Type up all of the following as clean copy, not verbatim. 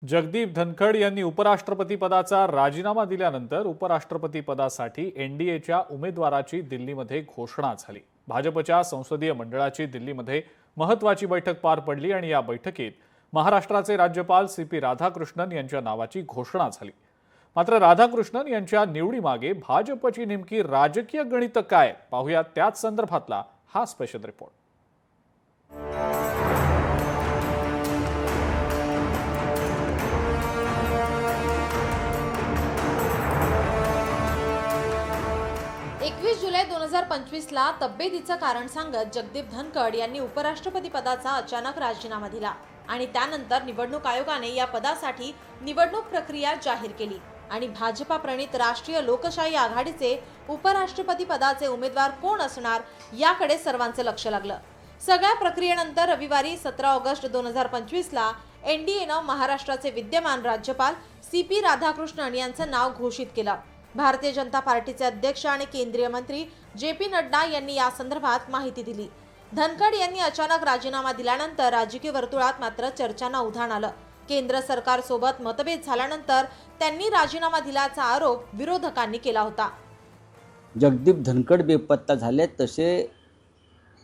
जगदीप धनखड यांनी उपराष्ट्रपती पदाचा राजीनामा दिल्यानंतर उपराष्ट्रपती पदासाठी एनडीएच्या उमेदवाराची दिल्लीमध्ये घोषणा झाली। भाजपच्या संसदीय मंडळाची दिल्लीमध्ये महत्त्वाची बैठक पार पडली आणि या बैठकीत महाराष्ट्राचे राज्यपाल सीपी राधाकृष्णन यांच्या नावाची घोषणा झाली। मात्र राधाकृष्णन यांच्या निवडीमागे भाजपची नेमकी राजकीय गणित काय, पाहूया त्याच संदर्भातला हा स्पेशल रिपोर्ट। 21 जुलै 2025 ला तब्येतीचं कारण सांगत जगदीप धनखड यांनी उपराष्ट्रपती पदाचा अचानक राजीनामा दिला आणि त्यानंतर निवडणूक आयोगाने या पदासाठी निवडणूक प्रक्रिया जाहीर केली आणि भाजपा प्रणित राष्ट्रीय लोकशाही आघाडीचे उपराष्ट्रपती पदाचे उमेदवार कोण असणार याकडे सर्वांचे लक्ष लागलं। सगळ्या प्रक्रियेनंतर रविवारी 17 ऑगस्ट 2025 ला एनडीएनं महाराष्ट्राचे विद्यमान राज्यपाल सीपी राधाकृष्णन यांचं नाव घोषित केलं। भारतीय जनता पार्टीचे अध्यक्ष आणि केंद्रीय मंत्री जेपी नड्डा यांनी या संदर्भात माहिती दिली। धनखड यांनी अचानक राजीनामा दिल्यानंतर राजकीय वर्तुळात मात्र चर्चांना उधाण आलं। केंद्र सरकार सोबत मतभेद झाल्यानंतर त्यांनी राजीनामा दिल्याचा आरोप विरोधकांनी केला होता। जगदीप धनखड बेपत्ता झाले, तसे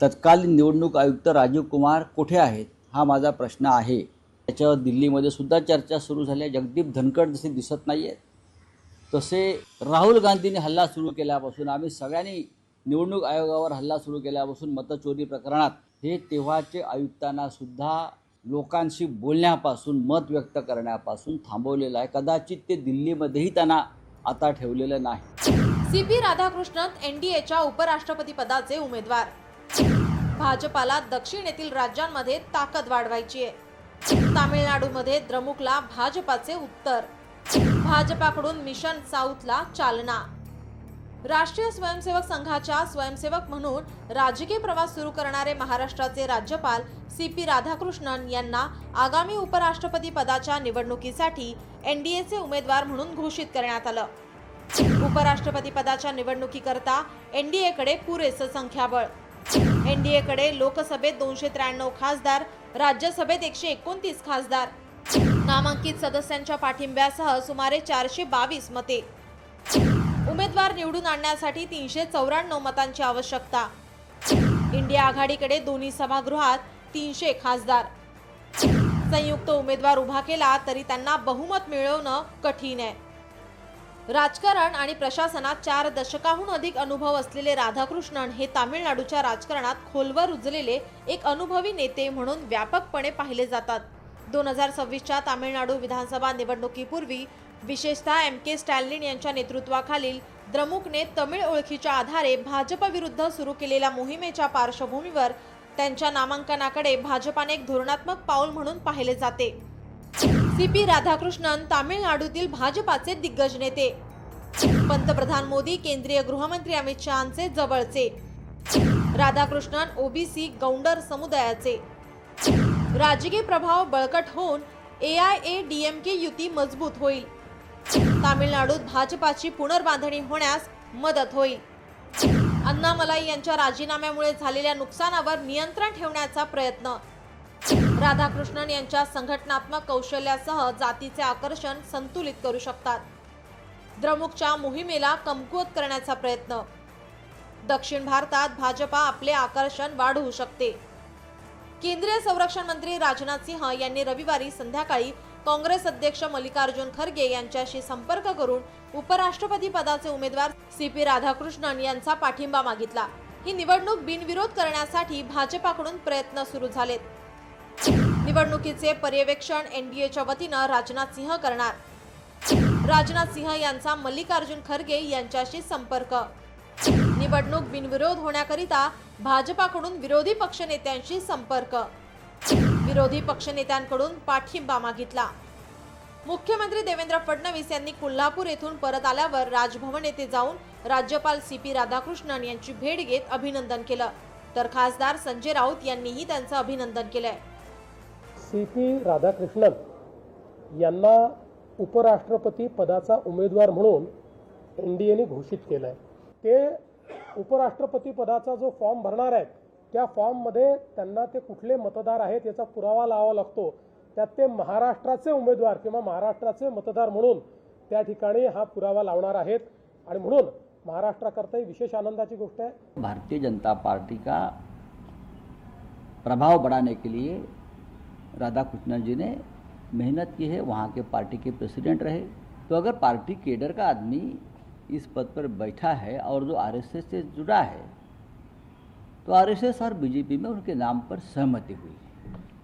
तत्कालीन निवडणूक आयुक्त राजीव कुमार कुठे आहेत हा माझा प्रश्न आहे। त्याच्यावर दिल्लीमध्ये सुद्धा चर्चा सुरू झाली। जगदीप धनखड जसे दिसत नाहीये, तसे राहुल गांधींनी हल्ला सुरू केल्यापासून, आम्ही सगळ्यांनी निवडणूक आयोगावर हल्ला सुरू केल्यापासून, मतचोरी प्रकरणात हे तेव्हाचे आयुक्तांना सुद्धा लोकांशी बोलण्यापासून, मत व्यक्त करण्यापासून थांबवलेलं आहे। कदाचित ते दिल्लीमध्येही त्यांना आता ठेवलेलं नाही। सीपी राधाकृष्णन एनडीएच्या उपराष्ट्रपती पदाचे उमेदवार। भाजपाला दक्षिणेतील राज्यांमध्ये ताकद वाढवायची आहे। तामिळनाडूमध्ये द्रमुकला भाजपाचे उत्तर, भाजपाकडून मिशन साऊथला चालना। राष्ट्रीय स्वयंसेवक संघाच्या स्वयंसेवक म्हणून राजकीय प्रवास सुरू करणारे महाराष्ट्राचे राज्यपाल सीपी राधाकृष्णन यांना आगामी उपराष्ट्रपती पदाच्या निवडणुकीसाठी एनडीएचे उमेदवार म्हणून घोषित करण्यात आलं। उपराष्ट्रपती पदाच्या निवडणुकीकरता एनडीएकडे पुरेसं संख्याबळ। एनडीएकडे लोकसभेत 293 खासदार, राज्यसभेत 129 खासदार, नामांकित सदस्यांच्या पाठिंब्यासह सुमारे 422 मते। उमेदवार निवडून आणण्यासाठी 394 मतांची आवश्यकता। इंडिया आघाडीकडे दोन्ही सभागृहात 300 खासदार। संयुक्त उमेदवार उभा केला तरी त्यांना बहुमत मिळवणं कठीण आहे। राजकारण आणि प्रशासनात 4 दशकाहून अधिक अनुभव असलेले राधाकृष्णन हे तामिळनाडूच्या राजकारणात खोलवर रुजलेले एक अनुभवी नेते म्हणून व्यापकपणे पाहिले जातात। 2026च्या तामिळनाडू विधानसभा निवडणुकीपूर्वी विशेषतः एम.के. स्टॅलिन यांच्या नेतृत्वाखालील द्रमुकने तमिळ ओळखीच्या आधारे भाजप विरुद्ध सुरू केलेल्या मोहिमेच्या पार्श्वभूमीवर त्यांच्या नामांकनाकडे भाजपाने एक धोरणात्मक पाऊल म्हणून पाहिले जाते। सीपी राधाकृष्णन तामिळनाडूतील भाजपाचे दिग्गज नेते, पंतप्रधान मोदी, केंद्रीय गृहमंत्री अमित शहांचे जवळचे। राधाकृष्णन ओबीसी गौंडर समुदायाचे। राजकीय प्रभाव बळकट होऊन AIADMK युती मजबूत होईल। तामिळनाडूत भाजपाची पुनर्बांधणी होण्यास मदत होईल। अण्णामलाई यांच्या राजीनाम्यामुळे झालेल्या नुकसानावर नियंत्रण ठेवण्याचा प्रयत्न। राधाकृष्णन यांच्या संघटनात्मक कौशल्यासह जातीचे आकर्षण संतुलित करू शकतात। द्रमुकच्या मोहिमेला कमकुवत करण्याचा प्रयत्न। दक्षिण भारतात भाजपा आपले आकर्षण वाढवू शकते। केंद्रीय संरक्षण मंत्री राजनाथ सिंह यांनी रविवारी संध्याकाळी काँग्रेस अध्यक्ष मल्लिकार्जुन खरगे यांच्याशी संपर्क करून उपराष्ट्रपती पदाचे उमेदवार सीपी राधाकृष्णन यांचा पाठिंबा मागितला। ही निवडणूक बिनविरोध करण्यासाठी भाजपाकडून प्रयत्न सुरू झालेत। निवडणुकीचे पर्यवेक्षण एनडीएच्या वतीनं राजनाथ सिंह करणार। राजनाथ सिंह यांचा मल्लिकार्जुन खरगे यांच्याशी संपर्क। निवडणूक बिनविरोध होण्याकरिता भाजपाकडून विरोधी पक्षनेत्यांशी संपर्क। विरोधी पक्षनेत्यांकडून पाठिंबा मागितला। मुख्यमंत्री देवेंद्र फडणवीस यांनी कोल्हापूर येथून परत आल्यावर राजभवन येथे जाऊन राज्यपाल सीपी राधाकृष्णन यांची भेट घेत अभिनंदन केलं, तर खासदार संजय राऊत यांनीही त्यांचं अभिनंदन केलंय। सीपी राधाकृष्णन यांना उपराष्ट्रपती पदाचा उमेदवार म्हणून एनडीएने घोषित केलं आहे। ते उपराष्ट्रपती पदाचा जो फॉर्म भरणार आहेत त्या फॉर्ममध्ये त्यांना ते कुठले मतदार आहेत याचा पुरावा लावावा लागतो। त्यात ते महाराष्ट्राचे उमेदवार किंवा महाराष्ट्राचे मतदार म्हणून त्या ठिकाणी हा पुरावा लावणार आहेत आणि म्हणून महाराष्ट्राकरता ही विशेष आनंदाची गोष्ट आहे। भारतीय जनता पार्टी का प्रभाव बढ़ाने के लिए राधाकृष्णन जी ने मेहनत की है, वहाँ के पार्टी के प्रेसिडेंट रहे। तो अगर पार्टी केडर का आदमी इस पद पर बैठा है और जो आरएसएस से जुड़ा है, तो आरएसएस और बीजेपी में उनके नाम पर सहमति हुई है।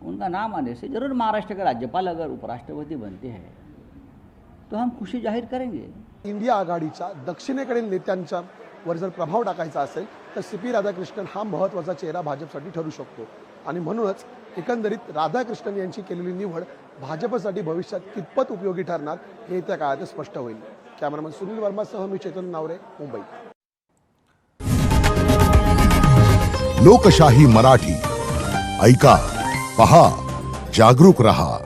उनका नाम आने से जरूर महाराष्ट्र का राज्यपाल अगर उपराष्ट्रपति बनते हैं तो हम खुशी जाहिर करेंगे। इंडिया आघाडीच्या दक्षिणेकडील नेत्यांच्या वर जर प्रभाव टाकायचा असेल तर सीपी राधाकृष्णन हा महत्त्वाचा चेहरा भाजपसाठी ठरू शकतो आणि म्हणूनच एकंदरीत राधाकृष्णन यांची केलेली निवड भाजपसाठी भविष्यात कितपत उपयोगी ठरणार हे त्या काळात स्पष्ट होईल। कॅमेरामन सुनील वर्मासह मी चेतन नावरे, मुंबई। लोकशाही मराठी ऐका, पहा, जागरूक रहा।